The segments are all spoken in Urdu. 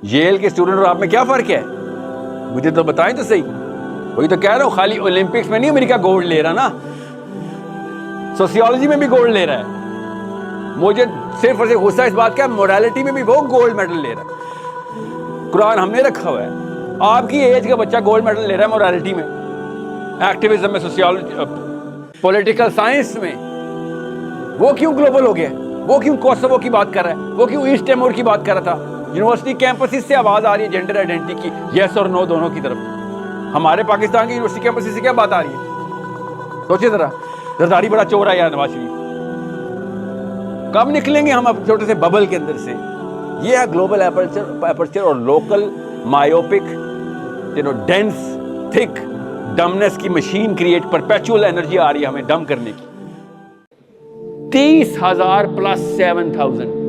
ییل کے اسٹوڈنٹ اور آپ میں کیا فرق ہے؟ مجھے تو بتائیں تو صحیح. وہی تو کہہ رہا ہوں, خالی اولمپکس میں نہیں امریکہ گولڈ لے رہا نا, سوسیولوجی میں بھی گولڈ لے رہا ہے. مجھے صرف اور صرف غصہ اس بات کا, مورالٹی میں بھی وہ گولڈ میڈل لے رہا ہے. قرآن ہم نے رکھا ہوا ہے. آپ کی ایج کا بچہ گولڈ میڈل لے رہا ہے مورالٹی میں, ایکٹیویزم میں, سوسیولوجی, پولیٹیکل سائنس میں. وہ کیوں گلوبل ہو گیا؟ وہ کیوں کوسوو کی بات کر رہا ہے؟ وہ کیوں ایسٹ ٹیمور کی بات کر رہا تھا؟ یونیورسٹی کیمپسز سے آواز آ رہی ہے جینڈر آئیڈینٹی کی, یس اور نو دونوں کی طرف. ہمارے پاکستان کی یونیورسٹی کیمپسز سے کیا بات آ رہی ہے؟ سوچے ذرا, زرداری بڑا چور ہے یار نواز شریف. کب نکلیں گے ہم اب چھوٹے سے ببل کے اندر سے؟ یہ ہے گلوبل اپرچر اور لوکل مایوپک ڈینس تھک ڈمنس کی مشین کریٹ, پرپیچول انرجی آ رہی ہے ہمیں ڈم کرنے کی. 30,000 پلس 7,000,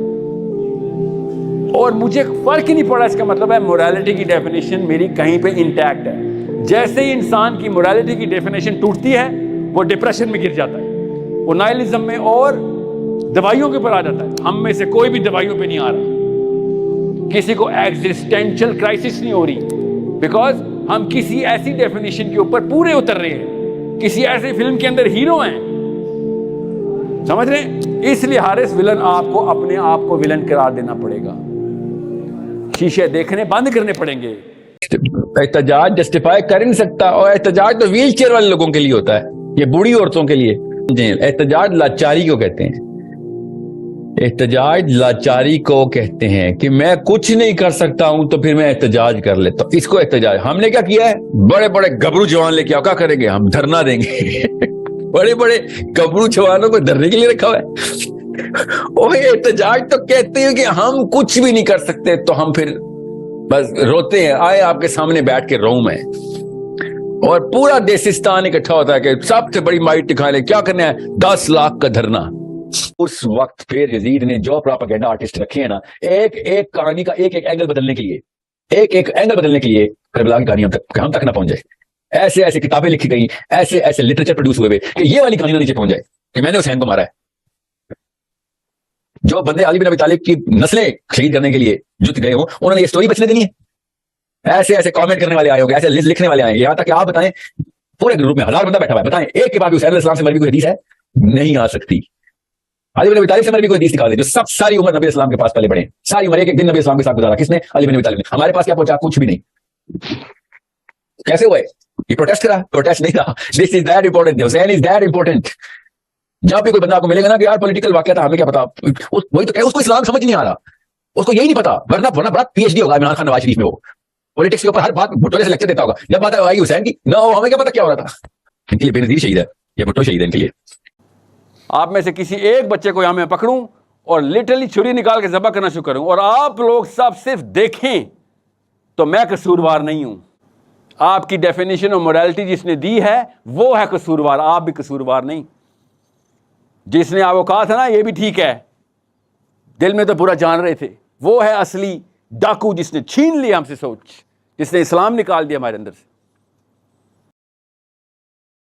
اور مجھے فرق ہی نہیں پڑا. اس کا مطلب ہے مورالٹی کی ڈیفینیشن میری کہیں پہ انٹیکٹ ہے. جیسے ہی انسان کی مورالٹی کی ڈیفینیشن ٹوٹتی ہے وہ ڈپریشن میں گر جاتا ہے, وہ نائلزم میں اور دوائیوں کے اوپر آ جاتا ہے. ہم میں سے کوئی بھی دوائیوں پہ نہیں آ رہا, کسی کو ایگزسٹینشل کرائسس نہیں ہو رہی, بیکاز ہم کسی ایسی ڈیفینیشن کے اوپر پورے اتر رہے ہیں, کسی ایسی فلم کے اندر ہیرو ہیں, سمجھ رہے ہیں؟ اس لیے حارث ولن آپ کو اپنے آپ کو ولن قرار دینا پڑے گا, شیشے دیکھنے بند کرنے پڑیں گے. احتجاج جسٹیفائی کر ہی نہیں سکتا, اور احتجاج تو ویل چیئر والے لوگوں کے لیے ہوتا ہے, یہ بوڑھی عورتوں کے لیے. احتجاج لاچاری کو کہتے ہیں, احتجاج لاچاری کو کہتے ہیں کہ میں کچھ نہیں کر سکتا ہوں تو پھر میں احتجاج کر لیتا ہوں. اس کو احتجاج. ہم نے کیا کیا ہے, بڑے بڑے گبرو جوان لے کے آؤ, کیا کریں گے ہم؟ دھرنا دیں گے. بڑے بڑے گبرو جوانوں کو دھرنے کے لیے رکھا ہوا ہے. اور احتجاج تو کہتے ہیں کہ ہم کچھ بھی نہیں کر سکتے تو ہم پھر بس روتے ہیں. آئے آپ کے سامنے بیٹھ کے روم ہے, اور پورا دیسستان اکٹھا ہوتا ہے کہ سب سے بڑی مائٹ دکھانے. کیا کرنا ہے؟ 10 لاکھ کا دھرنا. اس وقت پھر یزید نے جو پراپاگینڈا آرٹسٹ رکھے ہیں نا, ایک ایک کہانی کا ایک ایک اینگل بدلنے کے لیے, ایک ایک اینگل بدلنے کے لیے کربلا کی کہانی ہم تک نہ پہنچ جائے. ایسے ایسے کتابیں لکھی گئی, ایسے ایسے لٹریچر پروڈیوس ہوئے کہ یہ والی کہانی نیچے پہنچ جائے کہ میں نے حسین کو مارا ہے. جو بندے علی بن ابی طالب کی نسلیں شہید کرنے کے لیے جت گئے ہوں, انہوں نے یہ سٹوری بچنے دینی ہے. ایسے ایسے کامنٹ کرنے والے آئے ہوں گے, ایسے لکھنے والے آئے ہیں. یہاں تک کہ آپ بتائیں, پورے گروپ میں 1000 بندہ بیٹھا ہوا ہے, بتائیں ایک کے بعد حسین علیہ السلام سے مروی کوئی حدیث ہے؟ نہیں آ سکتی. علی بن ابی طالب سے مروی کوئی حدیث نکال دے جو سب ساری عمر نبی اسلام کے پاس پہلے پڑھے, ساری عمر ایک ایک دن نبی اسلام کے ساتھ گزارا. کس نے؟ علی بن ابی طالب نے. ہمارے پاس کیا پہنچا؟ کچھ بھی نہیں. کیسے ہوئے؟ یہ پروٹیسٹ کرا؟ پروٹیسٹ نہیں تھا. This is that important, Hussain is that important. جب بھی کوئی بندہ آپ کو ملے گا نا کہ یار پولیٹیکل واقعہ تھا, ہمیں کیا پتا, وہی تو کہ اس کو اسلام سمجھ نہیں آ رہا, اس کو یہی نہیں پتا. ورنہ بڑا پی ایچ ڈی ہوگا عمران خان نواز شریف میں, وہ پولیٹکس کے اوپر ہر بات بھٹو سے لیکچر دیتا ہوگا. جب بات آئی حسین کی, نہ ہمیں کیا پتا کیا ہو رہا تھا. ان کے لیے بے نظیر شہید ہے, یہ بھٹو شہید ہے ان کے لیے. آپ میں سے کسی ایک بچے کو یہاں میں پکڑوں اور لٹرلی چھری نکال کے ذبح کرنا شروع کروں, اور آپ لوگ سب صرف دیکھیں, تو میں قصوروار نہیں ہوں. آپ کی ڈیفینیشن اور مورالٹی جس نے دی ہے وہ ہے قصوروار, آپ بھی قصوروار نہیں. جس نے آپ کو کہا تھا نا یہ بھی ٹھیک ہے, دل میں تو پورا جان رہے تھے, وہ ہے اصلی ڈاکو جس نے چھین لیا ہم سے سوچ, جس نے اسلام نکال دیا ہمارے اندر سے.